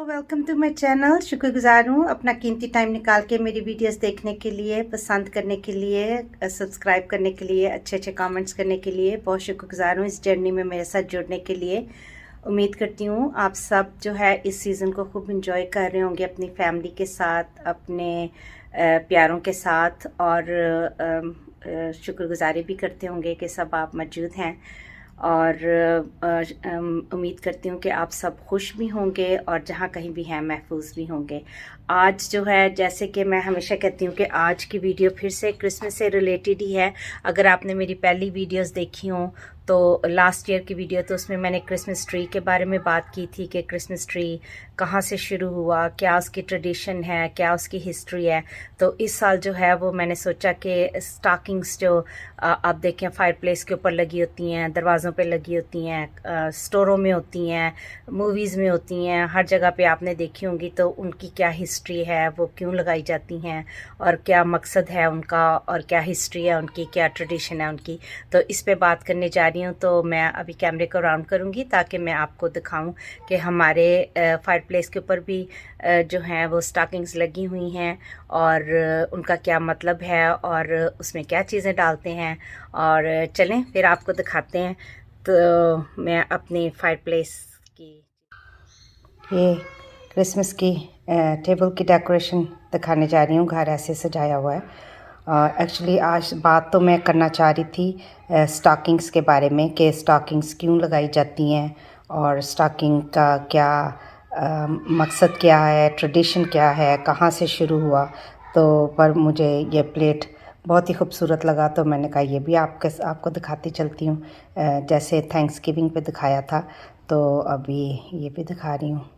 Welcome to my channel. शुक्रगुजार हूँ अपना कीमती टाइम निकाल के मेरी वीडियोस देखने के लिए, पसंद करने के लिए, सब्सक्राइब करने के लिए, अच्छे अच्छे कमेंट्स करने के लिए बहुत शुक्रगुजार हूँ इस जर्नी में मेरे साथ जुड़ने के लिए। उम्मीद करती हूँ आप सब जो है इस सीज़न को खूब इंजॉय कर रहे होंगे अपनी फैमिली के साथ, अपने प्यारों के साथ, और शुक्रगुजारी भी करते होंगे कि सब आप मौजूद हैं। और उम्मीद करती हूँ कि आप सब खुश भी होंगे और जहाँ कहीं भी हैं महफूज भी होंगे। आज जो है, जैसे कि मैं हमेशा कहती हूँ कि आज की वीडियो फिर से क्रिसमस से रिलेटेड ही है। अगर आपने मेरी पहली वीडियोस देखी हों तो लास्ट ईयर की वीडियो, तो उसमें मैंने क्रिसमस ट्री के बारे में बात की थी कि क्रिसमस ट्री कहाँ से शुरू हुआ, क्या उसकी ट्रेडिशन है, क्या उसकी हिस्ट्री है। तो इस साल जो है वो मैंने सोचा कि स्टॉकिंग्स जो आप देखें फायर प्लेस के ऊपर लगी होती हैं, दरवाज़ों पे लगी होती हैं, स्टोरों में होती हैं, मूवीज़ में होती हैं, हर जगह पे आपने देखी होंगी। तो उनकी क्या हिस्ट्री है, वो क्यों लगाई जाती हैं और क्या मकसद है उनका, और क्या हिस्ट्री है उनकी, क्या ट्रेडिशन है उनकी। तो इस पे बात करने जा रही हूँ। तो मैं अभी कैमरे को राउंड करूँगी ताकि मैं आपको दिखाऊं कि हमारे फायर प्लेस के ऊपर भी जो हैं वो स्टॉकिंग्स लगी हुई हैं और उनका क्या मतलब है और उसमें क्या चीज़ें डालते हैं। और चलें फिर आपको दिखाते हैं। तो मैं अपनी फायर प्लेस की ये क्रिसमस की टेबल की डेकोरेशन दिखाने जा रही हूँ। घर ऐसे सजाया हुआ है। एक्चुअली आज बात तो मैं करना चाह रही थी स्टॉकिंग्स के बारे में कि स्टॉकिंग्स क्यों लगाई जाती हैं और स्टॉकिंग का क्या मकसद क्या है, ट्रेडिशन क्या है, कहाँ से शुरू हुआ। तो पर मुझे ये प्लेट बहुत ही खूबसूरत लगा तो मैंने कहा ये भी आपको दिखाती चलती हूँ। जैसे थैंक्सगिविंग पे दिखाया था तो अभी ये भी दिखा रही हूँ।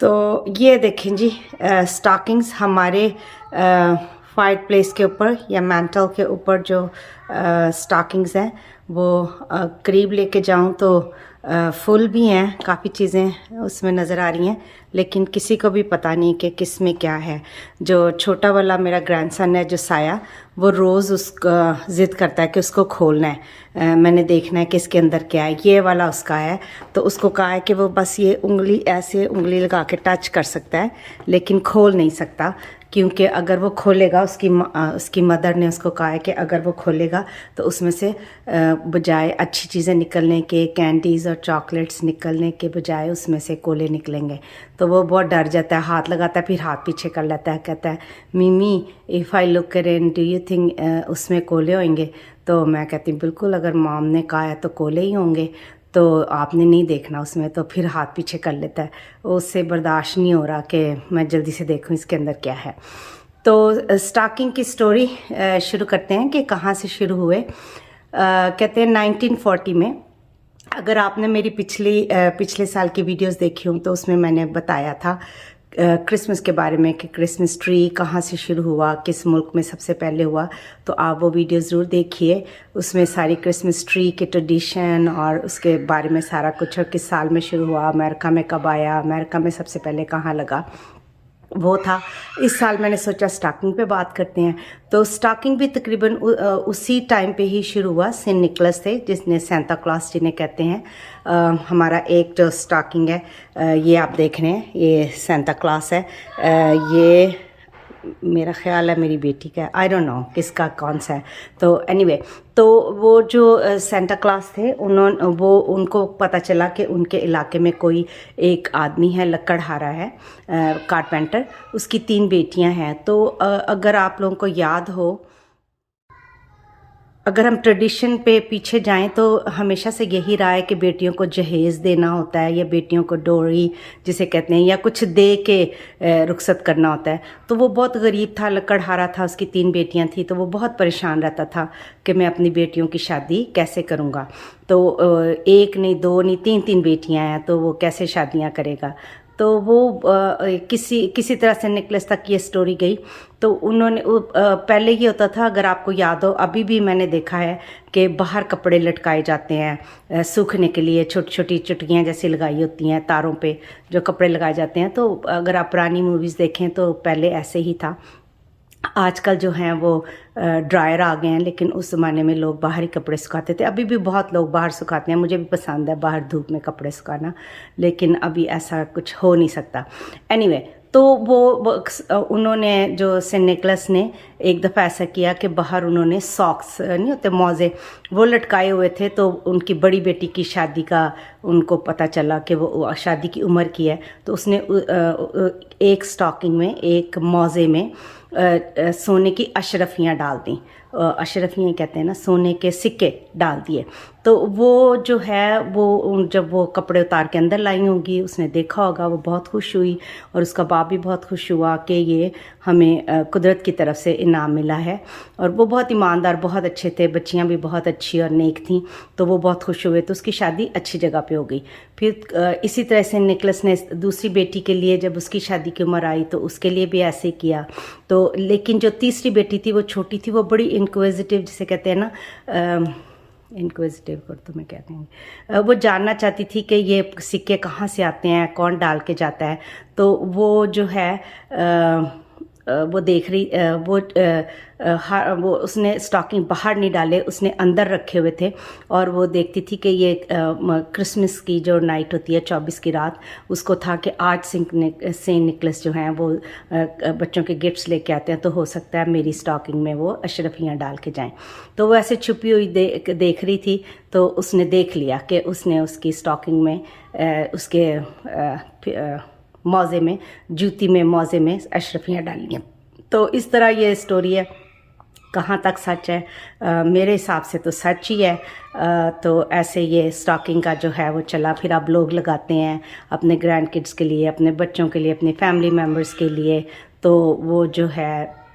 तो ये देखें जी, स्टॉकिंग्स हमारे फायर प्लेस के ऊपर या मैंटल के ऊपर जो स्टॉकिंग्स हैं वो करीब लेके जाऊं तो फुल भी हैं, काफ़ी चीज़ें उसमें नज़र आ रही हैं, लेकिन किसी को भी पता नहीं कि किस में क्या है। जो छोटा वाला मेरा ग्रैंडसन है जो साया, वो रोज़ उसका ज़िद करता है कि उसको खोलना है, मैंने देखना है कि इसके अंदर क्या है। ये वाला उसका है तो उसको कहा है कि वो बस ये उंगली ऐसे उंगली लगा के टच कर सकता है लेकिन खोल नहीं सकता, क्योंकि अगर वो खोलेगा, उसकी मदर ने उसको कहा है कि अगर वो खोलेगा तो उसमें से बजाय अच्छी चीज़ें निकलने के, कैंडीज़ और चॉकलेट्स निकलने के बजाय उसमें से कोले निकलेंगे। तो वो बहुत डर जाता है, हाथ लगाता है, फिर हाथ पीछे कर लेता है, कहता है मिमी if I look in do you think उसमें कोले होंगे। तो मैं कहती हूँ बिल्कुल, अगर मॉम ने कहा है तो कोले ही होंगे, तो आपने नहीं देखना उसमें। तो फिर हाथ पीछे कर लेता है, उससे बर्दाश्त नहीं हो रहा कि मैं जल्दी से देखूं इसके अंदर क्या है। तो स्टॉकिंग की स्टोरी शुरू करते हैं कि कहाँ से शुरू हुए। कहते हैं 1940 में। अगर आपने मेरी पिछले साल की वीडियोस देखी हूँ तो उसमें मैंने बताया था क्रिसमस के बारे में कि क्रिसमस ट्री कहाँ से शुरू हुआ, किस मुल्क में सबसे पहले हुआ। तो आप वो वीडियो ज़रूर देखिए, उसमें सारी क्रिसमस ट्री के ट्रेडिशन और उसके बारे में सारा कुछ, और किस साल में शुरू हुआ, अमेरिका में कब आया, अमेरिका में सबसे पहले कहाँ लगा, वो था। इस साल मैंने सोचा स्टॉकिंग पे बात करते हैं। तो स्टॉकिंग भी तकरीबन उसी टाइम पे ही शुरू हुआ। सेंट निकलस थे जिसने सेंटा क्लॉस जिन्हें कहते हैं। हमारा एक जो स्टॉकिंग है ये आप देख रहे हैं, ये सेंटा क्लॉस है। ये मेरा ख्याल है मेरी बेटी का, आई डोंट नो किसका कौन सा है। तो एनीवे, तो वो जो सेंटा क्लॉस थे उनको पता चला कि उनके इलाके में कोई एक आदमी है, लकड़हारा है, कारपेंटर, उसकी 3 बेटियां हैं। तो अगर आप लोगों को याद हो, अगर हम ट्रेडिशन पे पीछे जाएं तो हमेशा से यही रहा है कि बेटियों को जहेज़ देना होता है या बेटियों को डोरी जिसे कहते हैं, या कुछ दे के रुखसत करना होता है। तो वो बहुत गरीब था, लकड़हारा था, उसकी 3 बेटियां थी। तो वो बहुत परेशान रहता था कि मैं अपनी बेटियों की शादी कैसे करूँगा। तो एक नहीं, 2 नहीं, 3 बेटियां हैं, तो वो कैसे शादियाँ करेगा। तो वो किसी तरह से निकलस तक ये स्टोरी गई। तो उन्होंने पहले ये होता था, अगर आपको याद हो, अभी भी मैंने देखा है कि बाहर कपड़े लटकाए जाते हैं सूखने के लिए, छोटी छोटी चुटकियाँ जैसी लगाई होती हैं तारों पे जो कपड़े लगाए जाते हैं। तो अगर आप पुरानी मूवीज़ देखें तो पहले ऐसे ही था। आजकल जो हैं वो ड्रायर आ गए हैं, लेकिन उस ज़माने में लोग बाहर ही कपड़े सुखाते थे। अभी भी बहुत लोग बाहर सुखाते हैं, मुझे भी पसंद है बाहर धूप में कपड़े सुखाना, लेकिन अभी ऐसा कुछ हो नहीं सकता। एनीवे, तो वो उन्होंने जो सेंट निकलस ने एक दफ़ा ऐसा किया कि बाहर उन्होंने सॉक्स नहीं होते मोज़े, वो लटकाए हुए थे। तो उनकी बड़ी बेटी की शादी का उनको पता चला कि वो शादी की उम्र की है, तो उसने एक स्टॉकिंग में, एक मोज़े में सोने की अशरफियाँ डाल दी। अशरफियाँ कहते हैं ना, सोने के सिक्के डाल दिए। तो वो जो है वो जब वो कपड़े उतार के अंदर लाई होंगी, उसने देखा होगा, वो बहुत खुश हुई और उसका बाप भी बहुत खुश हुआ कि ये हमें कुदरत की तरफ से इनाम मिला है। और वो बहुत ईमानदार, बहुत अच्छे थे, बच्चियां भी बहुत अच्छी और नेक थीं, तो वो बहुत खुश हुए। तो उसकी शादी अच्छी जगह पे हो गई। फिर इसी तरह से निकलस ने दूसरी बेटी के लिए, जब उसकी शादी की उम्र आई तो उसके लिए भी ऐसे किया। तो लेकिन जो तीसरी बेटी थी वो छोटी थी, वो बड़ी इंक्विजिटिव, जिसे कहते हैं ना, इंक्विजिटिव को तो मैं क्या कहेंगे, वो जानना चाहती थी कि ये सिक्के कहाँ से आते हैं, कौन डाल के जाता है। तो वो जो है वो देख रही, वो उसने स्टॉकिंग बाहर नहीं डाले, उसने अंदर रखे हुए थे। और वो देखती थी कि ये क्रिसमस की जो नाइट होती है, 24 की रात, उसको था कि आज सेंट निकलस जो हैं वो बच्चों के गिफ्ट्स लेके आते हैं, तो हो सकता है मेरी स्टॉकिंग में वो अशरफियाँ डाल के जाएं। तो वो ऐसे छुपी हुई देख रही थी। तो उसने देख लिया कि उसने उसकी स्टॉकिंग में उसके मौज़े में, जूती में, मौज़े में अशरफियाँ डाली हैं। तो इस तरह ये स्टोरी है। कहाँ तक सच है? मेरे हिसाब से तो सच ही है। तो ऐसे ये स्टॉकिंग का जो है वो चला फिर अब लोग लगाते हैं अपने ग्रैंड किड्स के लिए, अपने बच्चों के लिए, अपने फैमिली मेम्बर्स के लिए। तो वो जो है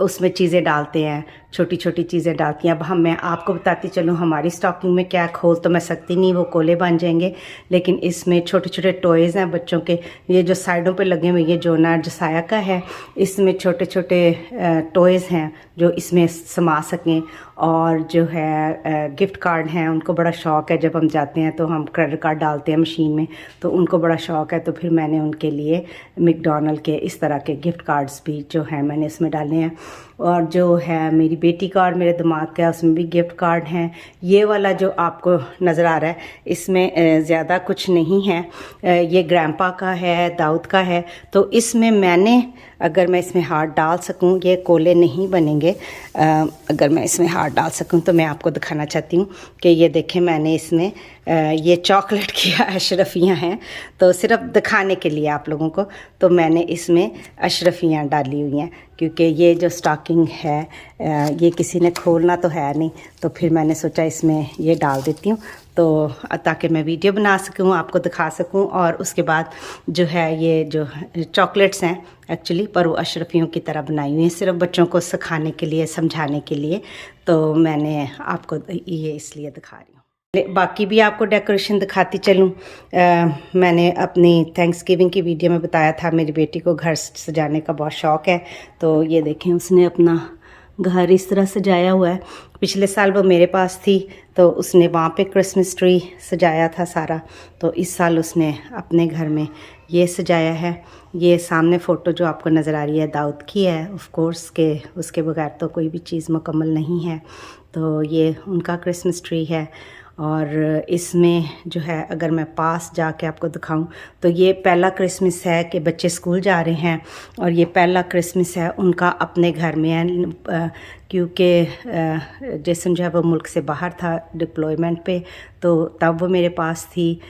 उसमें चीज़ें डालते हैं, छोटी छोटी चीज़ें डालती हैं। अब मैं आपको बताती चलूँ हमारी स्टॉकिंग में क्या, खोल तो मैं सकती नहीं, वो कोले बन जाएंगे। लेकिन इसमें छोटे छोटे टॉयज़ हैं बच्चों के, ये जो साइडों पे लगे हुए, ये जोना जसाया का है, इसमें छोटे छोटे टॉयज़ हैं जो इसमें समा सकें। और जो है गिफ्ट कार्ड हैं, उनको बड़ा शौक़ है, जब हम जाते हैं तो हम क्रेडिट कार्ड डालते हैं मशीन में, तो उनको बड़ा शौक़ है। तो फिर मैंने उनके लिए मैकडॉनल्ड के इस तरह के गिफ्ट कार्ड्स भी जो हैं मैंने इसमें डाले हैं। और जो है मेरी बेटी का और मेरे दिमाग का, उसमें भी गिफ्ट कार्ड हैं। ये वाला जो आपको नज़र आ रहा है, इसमें ज़्यादा कुछ नहीं है, ये ग्रैंपा का है, दाऊद का है। तो इसमें मैंने, अगर मैं इसमें हाथ डाल सकूं, ये कोले नहीं बनेंगे, अगर मैं इसमें हाथ डाल सकूं तो मैं आपको दिखाना चाहती हूँ कि ये देखें, मैंने इसमें ये चॉकलेट की अशरफियाँ हैं, तो सिर्फ दिखाने के लिए आप लोगों को। तो मैंने इसमें अशरफियाँ डाली हुई हैं, क्योंकि ये जो स्टॉकिंग है ये किसी ने खोलना तो है नहीं, तो फिर मैंने सोचा इसमें ये डाल देती हूँ, तो ताकि मैं वीडियो बना सकूँ, आपको दिखा सकूँ। और उसके बाद जो है ये जो चॉकलेट्स हैं एक्चुअली, पर वो अशरफियों की तरह बनाई हुई हैं, सिर्फ बच्चों को सिखाने के लिए, समझाने के लिए। तो मैंने आपको ये इसलिए दिखा रही हूँ। बाकी भी आपको डेकोरेशन दिखाती चलूँ। मैंने अपनी थैंक्सगिविंग की वीडियो में बताया था मेरी बेटी को घर सजाने का बहुत शौक़ है। तो ये देखें, उसने अपना घर इस तरह सजाया हुआ है। पिछले साल वो मेरे पास थी तो उसने वहाँ पे क्रिसमस ट्री सजाया था सारा, तो इस साल उसने अपने घर में ये सजाया है। ये सामने फ़ोटो जो आपको नज़र आ रही है दाऊद की है, ऑफ कोर्स के उसके बगैर तो कोई भी चीज़ मुकम्मल नहीं है। तो ये उनका क्रिसमस ट्री है। और इसमें जो है, अगर मैं पास जाके आपको दिखाऊं, तो ये पहला क्रिसमस है कि बच्चे स्कूल जा रहे हैं, और ये पहला क्रिसमस है उनका अपने घर में है, क्योंकि जैसन जो है वो मुल्क से बाहर था डिप्लॉयमेंट पे, तो तब वो मेरे पास थी।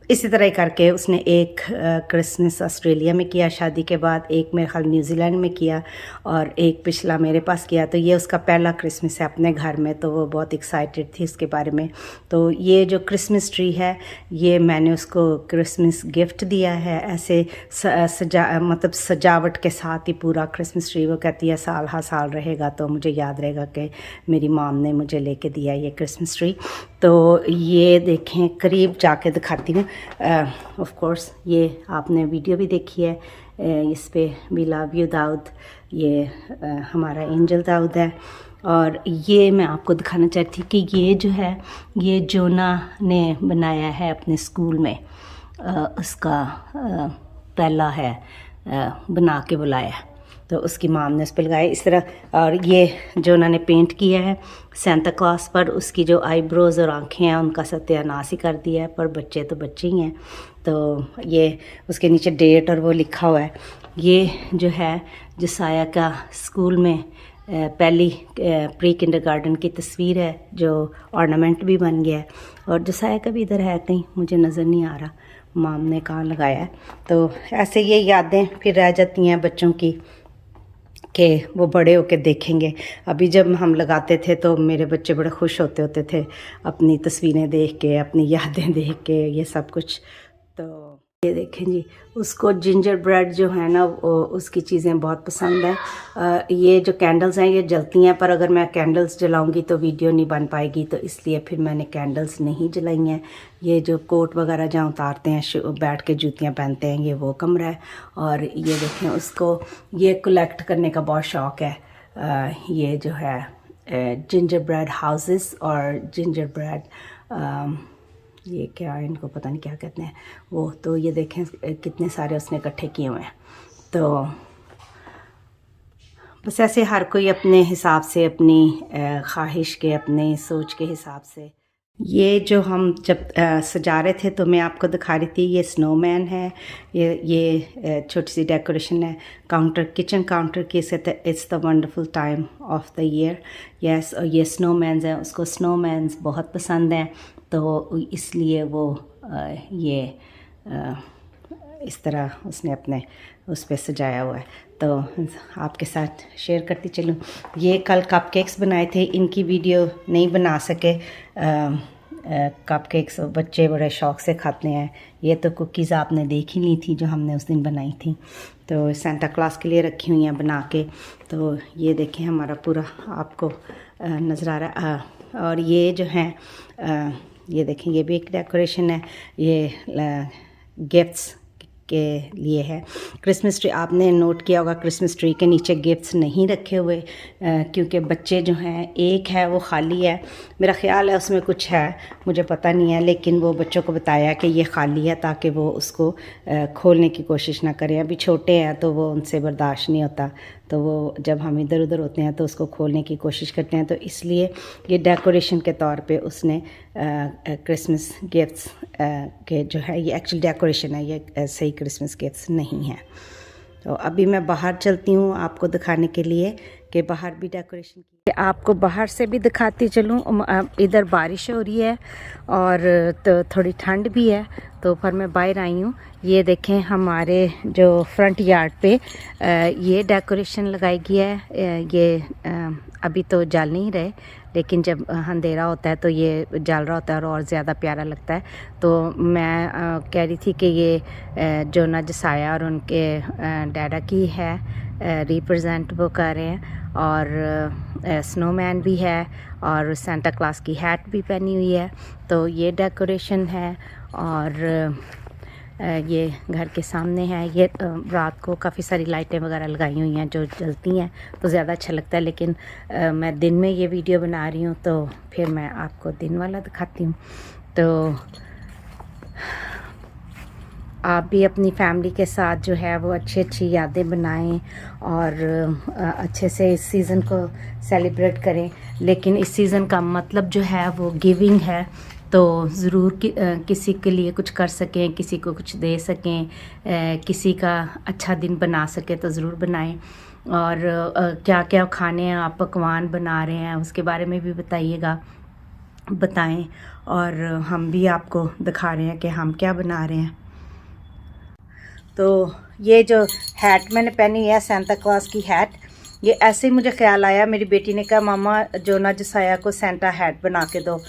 इसी तरह करके उसने एक क्रिसमस ऑस्ट्रेलिया में किया शादी के बाद, एक मेरे ख्याल न्यूजीलैंड में किया, और एक पिछला मेरे पास किया। तो ये उसका पहला क्रिसमस है अपने घर में, तो वो बहुत एक्साइटेड थी इसके बारे में। तो ये जो क्रिसमस ट्री है, ये मैंने उसको क्रिसमस गिफ्ट दिया है, ऐसे मतलब सजावट के साथ ही पूरा क्रिसमस ट्री। वो कहती है साल हर साल रहेगा, तो मुझे याद रहेगा कि मेरी मॉम ने मुझे लेके दिया ये क्रिसमस ट्री। तो ये देखें, करीब जाके दिखाती हूँ। ऑफ कोर्स ये आपने वीडियो भी देखी है, इस पे वी लव यू दाऊद, ये हमारा एंजल दाऊद है। और ये मैं आपको दिखाना चाहती थी कि ये जो है, ये जोना ने बनाया है अपने स्कूल में, उसका पहला है बना के बुलाया। तो उसकी माम ने उस पर लगाए इस तरह। और ये जो उन्होंने पेंट किया है सेंटा क्लॉज पर, उसकी जो आईब्रोज़ और आँखें हैं उनका सत्यानाश ही कर दिया है, पर बच्चे तो बच्चे ही हैं। तो ये उसके नीचे डेट और वो लिखा हुआ है। ये जो है जोसाया का स्कूल में पहली प्री किंडरगार्टन की तस्वीर है, जो ऑर्नामेंट भी बन गया है। और जोसाया का भी इधर है कहीं, मुझे नज़र नहीं आ रहा माम ने कहाँ लगाया है। तो ऐसे ये यादें फिर रह जाती हैं बच्चों की कि वो बड़े होकर देखेंगे। अभी जब हम लगाते थे तो मेरे बच्चे बड़े खुश होते थे अपनी तस्वीरें देख के, अपनी यादें देख के, ये सब कुछ। तो ये देखें जी, उसको जिंजर ब्रेड जो है ना उसकी चीज़ें बहुत पसंद है। ये जो कैंडल्स हैं ये जलती हैं, पर अगर मैं कैंडल्स जलाऊंगी तो वीडियो नहीं बन पाएगी, तो इसलिए फिर मैंने कैंडल्स नहीं जलाई हैं। ये जो कोट वगैरह जहाँ उतारते हैं बैठ के जूतियाँ पहनते हैं, ये वो कमरा है। और ये देखें, उसको ये कलेक्ट करने का बहुत शौक़ है। ये जो है जिंजर ब्रेड हाउसेस और जिंजर ब्रेड ये क्या इनको पता नहीं क्या कहते हैं वो। तो ये देखें कितने सारे उसने इकट्ठे किए हुए हैं। तो बस ऐसे हर कोई अपने हिसाब से, अपनी ख्वाहिश के, अपने सोच के हिसाब से। ये जो हम जब सजा रहे थे तो मैं आपको दिखा रही थी, ये स्नोमैन है, ये छोटी सी डेकोरेशन है काउंटर, किचन काउंटर की। It's the wonderful time of the year, yes. और ये स्नोमैन्स हैं, उसको स्नोमैन्स बहुत पसंद हैं, तो इसलिए वो ये इस तरह उसने अपने उस पर सजाया हुआ है। तो आपके साथ शेयर करती चलूँ। ये कल कपकेक्स बनाए थे, इनकी वीडियो नहीं बना सके। कपकेक्स बच्चे बड़े शौक़ से खाते हैं। ये तो कुकीज़ आपने देखी नहीं थी जो हमने उस दिन बनाई थी, तो सेंटा क्लॉज के लिए रखी हुई हैं बना के। तो ये देखें हमारा पूरा आपको नज़र आ रहा है। और ये जो है ये देखें, ये भी एक डेकोरेशन है, ये गिफ्ट्स के लिए है। क्रिसमस ट्री आपने नोट किया होगा, क्रिसमस ट्री के नीचे गिफ्ट्स नहीं रखे हुए, क्योंकि बच्चे जो हैं, एक है वो खाली है, मेरा ख्याल है उसमें कुछ है, मुझे पता नहीं है, लेकिन वो बच्चों को बताया कि ये खाली है ताकि वो उसको खोलने की कोशिश ना करें। अभी छोटे हैं तो वो उनसे बर्दाश्त नहीं होता, तो वो जब हम इधर उधर होते हैं तो उसको खोलने की कोशिश करते हैं। तो इसलिए ये डेकोरेशन के तौर पे उसने क्रिसमस गिफ्ट्स के जो है, ये एक्चुअल डेकोरेशन है, ये सही क्रिसमस गिफ्ट्स नहीं है। तो अभी मैं बाहर चलती हूँ आपको दिखाने के लिए कि बाहर भी डेकोरेशन की। आपको बाहर से भी दिखाती चलूँ। इधर बारिश हो रही है और तो थोड़ी ठंड भी है, तो पर मैं बाहर आई हूँ। ये देखें हमारे जो फ्रंट यार्ड पे ये डेकोरेशन लगाई गई है। ये अभी तो जल नहीं रहे, लेकिन जब अंधेरा होता है तो ये जल रहा होता है और ज़्यादा प्यारा लगता है। तो मैं कह रही थी कि ये जोना जोसाया और उनके डैडा की है, रिप्रेजेंट वो कर रहे हैं। और स्नोमैन भी है और सेंटा क्लॉज की हैट भी पहनी हुई है। तो ये डेकोरेशन है। और ये घर के सामने है। ये रात को काफ़ी सारी लाइटें वगैरह लगाई हुई हैं जो जलती हैं, तो ज़्यादा अच्छा लगता है। लेकिन मैं दिन में ये वीडियो बना रही हूँ, तो फिर मैं आपको दिन वाला दिखाती हूँ। तो आप भी अपनी फैमिली के साथ जो है वो अच्छी अच्छी यादें बनाएं और अच्छे से इस सीज़न को सेलिब्रेट करें। लेकिन इस सीज़न का मतलब जो है वो गिविंग है, तो ज़रूर किसी के लिए कुछ कर सकें, किसी को कुछ दे सकें, किसी का अच्छा दिन बना सके तो ज़रूर बनाएं। और क्या क्या खाने आप पकवान बना रहे हैं उसके बारे में भी बताएं, और हम भी आपको दिखा रहे हैं कि हम क्या बना रहे हैं। तो ये जो हैट मैंने पहनी है सेंटा क्लॉज की हैट, ये ऐसे ही मुझे ख्याल आया, मेरी बेटी ने कहा मामा जोना जोसाया को सेंटा हैट बना के दो,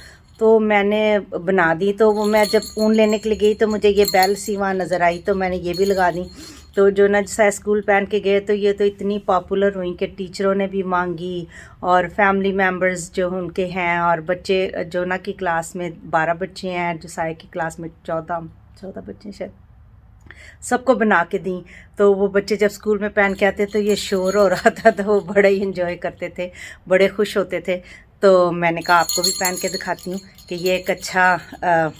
तो मैंने बना दी। तो वो मैं जब ऊन लेने के लिए गई तो मुझे ये बेल सी वहाँ नज़र आई, तो मैंने ये भी लगा दी। तो जोना जोसाया स्कूल पहन के गए तो ये तो इतनी पॉपुलर हुई कि टीचरों ने भी मांगी, और फैमिली मेम्बर्स जो उनके हैं, और बच्चे जोना की क्लास में 12 बच्चे हैं, जोसाया की क्लास में 14 बच्चे शायद, सबको बना के दी। तो वो बच्चे जब स्कूल में पहन के आते तो ये शोर हो रहा था, तो वो बड़े ही इंजॉय करते थे, बड़े खुश होते थे। तो मैंने कहा आपको भी पहन के दिखाती हूँ। कि ये एक अच्छा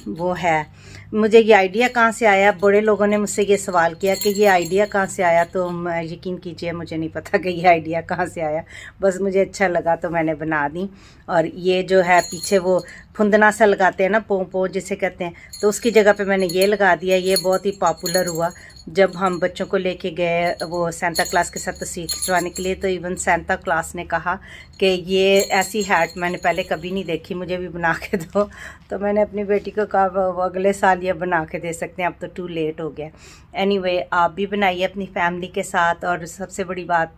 वो है। मुझे ये आइडिया कहाँ से आया, बड़े लोगों ने मुझसे ये सवाल किया कि ये आइडिया कहाँ से आया, तो यकीन कीजिए मुझे नहीं पता कि ये आइडिया कहाँ से आया, बस मुझे अच्छा लगा तो मैंने बना दी। और ये जो है पीछे वो फुंदना सा लगाते हैं ना, पों जिसे कहते हैं, तो उसकी जगह पे मैंने ये लगा दिया। ये बहुत ही पॉपुलर हुआ जब हम बच्चों को लेके गए वो सेंटा क्लास के साथ तस्वीर खिंचवाने के लिए, तो इवन सेंटा क्लास ने कहा कि ये ऐसी हैट मैंने पहले कभी नहीं देखी, मुझे भी बना के दो। तो मैंने अपनी बेटी को कहा वो अगले साल ये बना के दे सकते हैं, अब तो टू लेट हो गया। एनीवे, आप भी बनाइए अपनी फैमिली के साथ। और सबसे बड़ी बात,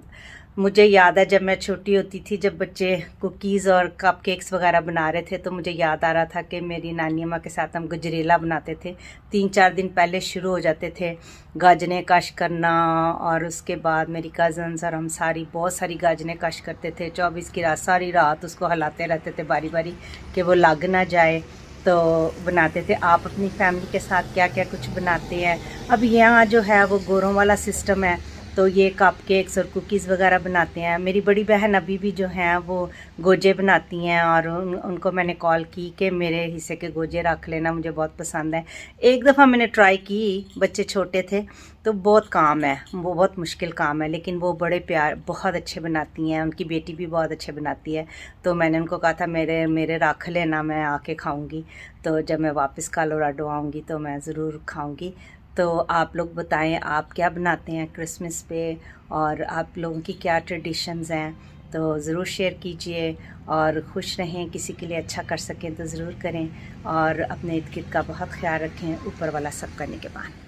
मुझे याद है जब मैं छोटी होती थी, जब बच्चे कुकीज़ और कपकेक्स वगैरह बना रहे थे, तो मुझे याद आ रहा था कि मेरी नानी अम्मा के साथ हम गजरेला बनाते थे। 3-4 दिन पहले शुरू हो जाते थे गाजने कश करना, और उसके बाद मेरी कज़न्स और हम बहुत सारी गाजने कश करते थे। 24 की रात सारी रात उसको हिलाते रहते थे बारी बारी कि वो लग ना जाए, तो बनाते थे। आप अपनी फैमिली के साथ क्या क्या कुछ बनाते हैं? अब यहाँ जो है वो गोरों वाला सिस्टम है, तो ये कपकेक्स और कुकीज़ वगैरह बनाते हैं। मेरी बड़ी बहन अभी भी जो हैं वो गोजे बनाती हैं, और उनको मैंने कॉल की कि मेरे हिस्से के गोजे रख लेना, मुझे बहुत पसंद है। एक दफ़ा मैंने ट्राई की, बच्चे छोटे थे, तो बहुत काम है वो, बहुत मुश्किल काम है, लेकिन वो बड़े बहुत अच्छे बनाती हैं। उनकी बेटी भी बहुत अच्छे बनाती है, तो मैंने उनको कहा था मेरे रख लेना, मैं आके खाऊँगी। तो जब मैं वापस कोलोराडो आऊँगी तो मैं ज़रूर खाऊँगी। तो आप लोग बताएं आप क्या बनाते हैं क्रिसमस पे, और आप लोगों की क्या ट्रेडिशंस हैं, तो ज़रूर शेयर कीजिए। और खुश रहें, किसी के लिए अच्छा कर सकें तो ज़रूर करें, और अपने इर्द गिर्द का बहुत ख्याल रखें। ऊपर वाला सब करने के बाद